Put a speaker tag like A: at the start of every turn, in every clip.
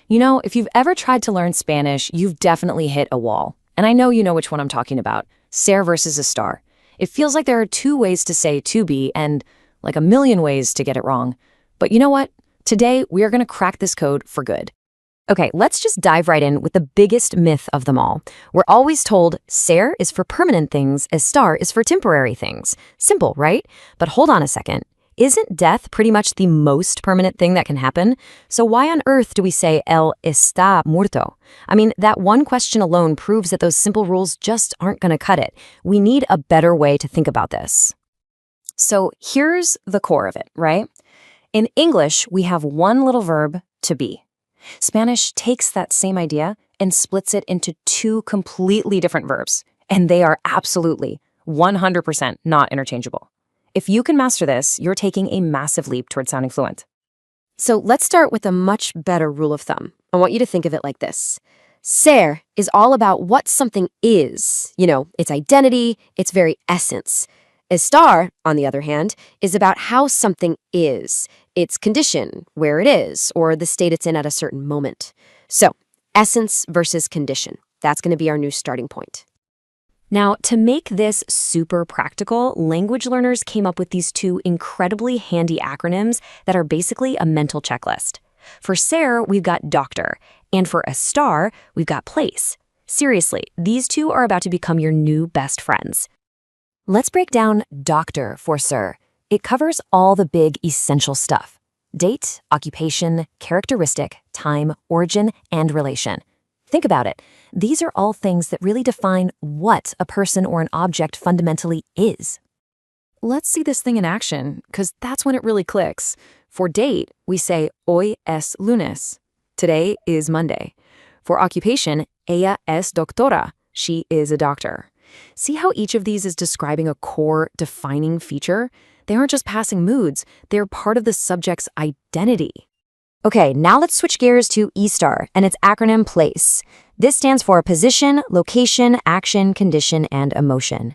A: You know, if you've ever tried to learn Spanish, you've definitely hit a wall. And I know you know which one I'm talking about. Ser versus estar. It feels like there are two ways to say to be and like a million ways to get it wrong. But you know what? Today, we are going to crack this code for good. Okay, let's just dive right in with the biggest myth of them all. We're always told ser is for permanent things, estar is for temporary things. Simple, right? But hold on a second. Isn't death pretty much the most permanent thing that can happen? So why on earth do we say él está muerto? I mean, that one question alone proves that those simple rules just aren't going to cut it. We need a better way to think about this. So here's the core of it, right? In English, we have one little verb, to be. Spanish takes that same idea and splits it into two completely different verbs, and they are absolutely 100% not interchangeable. If you can master this, you're taking a massive leap towards sounding fluent.
B: So let's start with a much better rule of thumb. I want you to think of it like this. Ser is all about what something is, its identity, its very essence. Estar, on the other hand, is about how something is, its condition, where it is, or the state it's in at a certain moment. So, essence versus condition. That's going to be our new starting point.
A: Now, to make this super practical, language learners came up with these two incredibly handy acronyms that are basically a mental checklist. For ser, we've got doctor, and for estar, we've got place. Seriously, these two are about to become your new best friends. Let's break down doctor for ser. It covers all the big essential stuff: date, occupation, characteristic, time, origin, and relation. Think about it. These are all things that really define what a person or an object fundamentally is. Let's see this thing in action, because that's when it really clicks. For date, we say hoy es lunes. Today is Monday. For occupation, ella es doctora. She is a doctor. See how each of these is describing a core, defining feature? They aren't just passing moods. They're part of the subject's identity.
B: Okay, now let's switch gears to estar and its acronym PLACE. This stands for position, location, action, condition, and emotion.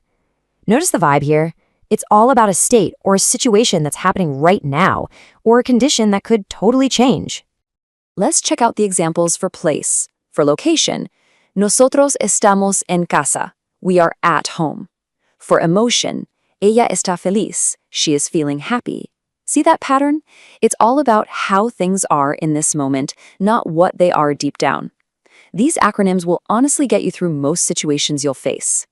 B: Notice the vibe here. It's all about a state or a situation that's happening right now, or a condition that could totally change.
A: Let's check out the examples for place. For location, nosotros estamos en casa. We are at home. For emotion, ella está feliz. She is feeling happy. See that pattern? It's all about how things are in this moment, not what they are deep down. These acronyms will honestly get you through most situations you'll face.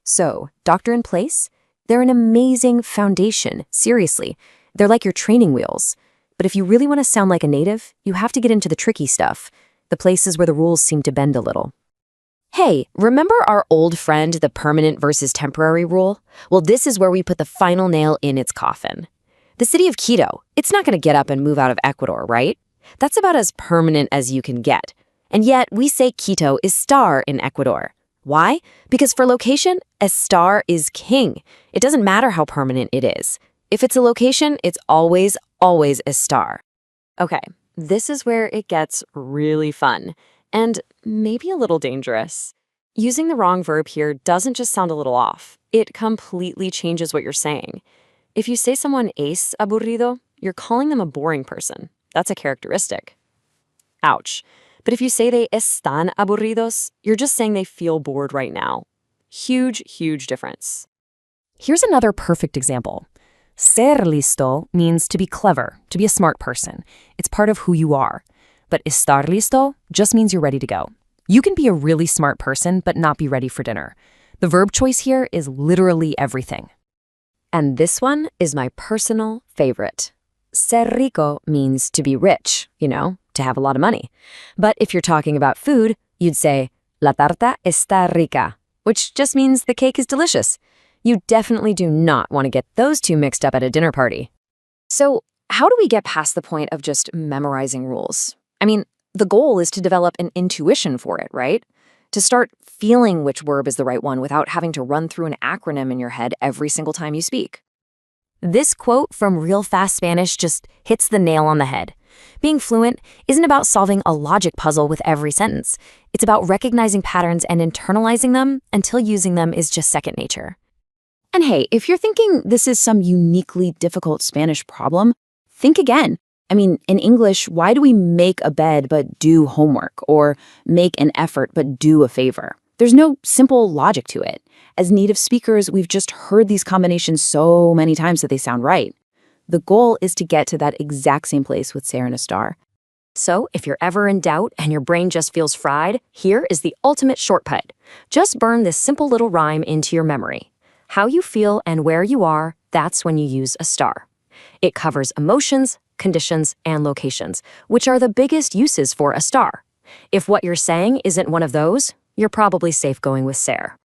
A: So, doctor in place? They're an amazing foundation, seriously. They're like your training wheels. But if you really want to sound like a native, you have to get into the tricky stuff, the places where the rules seem to bend a little. Hey, remember our old friend, the permanent versus temporary rule? Well, this is where we put the final nail in its coffin. The city of Quito, it's not going to get up and move out of Ecuador, right? That's about as permanent as you can get. And yet, we say Quito is star in Ecuador. Why? Because for location, estar is king. It doesn't matter how permanent it is. If it's a location, it's always estar. Okay, this is where it gets really fun. And maybe a little dangerous. Using the wrong verb here doesn't just sound a little off. It completely changes what you're saying. If you say someone es aburrido, you're calling them a boring person. That's a characteristic. Ouch. But if you say they están aburridos, you're just saying they feel bored right now. Huge, huge difference. Here's another perfect example. Ser listo means to be clever, to be a smart person. It's part of who you are. But estar listo just means you're ready to go. You can be a really smart person, but not be ready for dinner. The verb choice here is literally everything. And this one is my personal favorite. Ser rico means to be rich, to have a lot of money. But if you're talking about food, you'd say, la tarta está rica, which just means the cake is delicious. You definitely do not want to get those two mixed up at a dinner party. So how do we get past the point of just memorizing rules? I mean, the goal is to develop an intuition for it, right? To start feeling which verb is the right one without having to run through an acronym in your head every single time you speak. This quote from Real Fast Spanish just hits the nail on the head. Being fluent isn't about solving a logic puzzle with every sentence. It's about recognizing patterns and internalizing them until using them is just second nature. And hey, if you're thinking this is some uniquely difficult Spanish problem, think again. I mean, in English, why do we make a bed but do homework, or make an effort but do a favor? There's no simple logic to it. As native speakers, we've just heard these combinations so many times that they sound right. The goal is to get to that exact same place with Ser and Estar.
B: So, if you're ever in doubt and your brain just feels fried, here is the ultimate shortcut. Just burn this simple little rhyme into your memory. How you feel and where you are, that's when you use a star. It covers emotions, conditions, and locations, which are the biggest uses for a star. If what you're saying isn't one of those, you're probably safe going with Ser.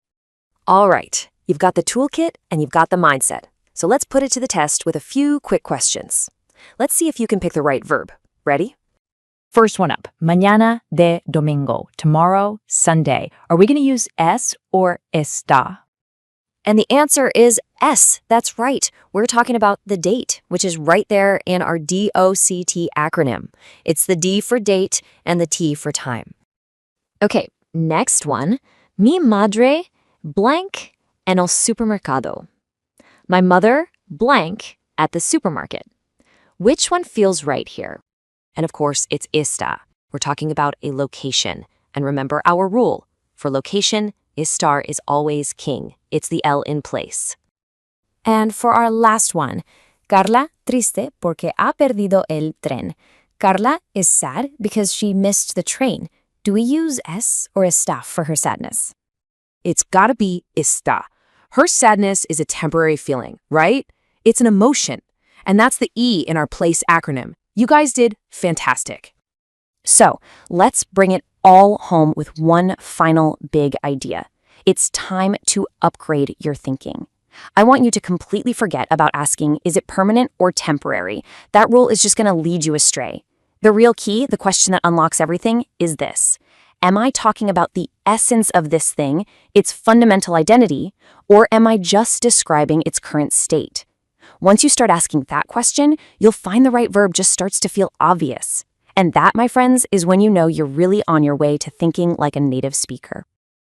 B: All right, you've got the toolkit and you've got the mindset. So let's put it to the test with a few quick questions. Let's see if you can pick the right verb. Ready?
C: First one up, mañana de domingo, tomorrow, Sunday. Are we going to use es or está?
B: And the answer is S. That's right. We're talking about the date, which is right there in our DOCT acronym. It's the D for date and the T for time. Okay, next one. Mi madre blank en el supermercado. My mother blank at the supermarket. Which one feels right here? And of course, it's está. We're talking about a location. And remember our rule. For location, estar is always king. It's the L in place. And for our last one, Carla triste porque ha perdido el tren. Carla is sad because she missed the train. Do we use es or está for her sadness?
D: It's gotta be está. Her sadness is a temporary feeling, right? It's an emotion. And that's the E in our place acronym. You guys did fantastic.
A: So, let's bring it all home with one final big idea. It's time to upgrade your thinking. I want you to completely forget about asking, is it permanent or temporary? That rule is just going to lead you astray. The real key, the question that unlocks everything, is this. Am I talking about the essence of this thing, its fundamental identity, or am I just describing its current state? Once you start asking that question, you'll find the right verb just starts to feel obvious. And that, my friends, is when you know you're really on your way to thinking like a native speaker.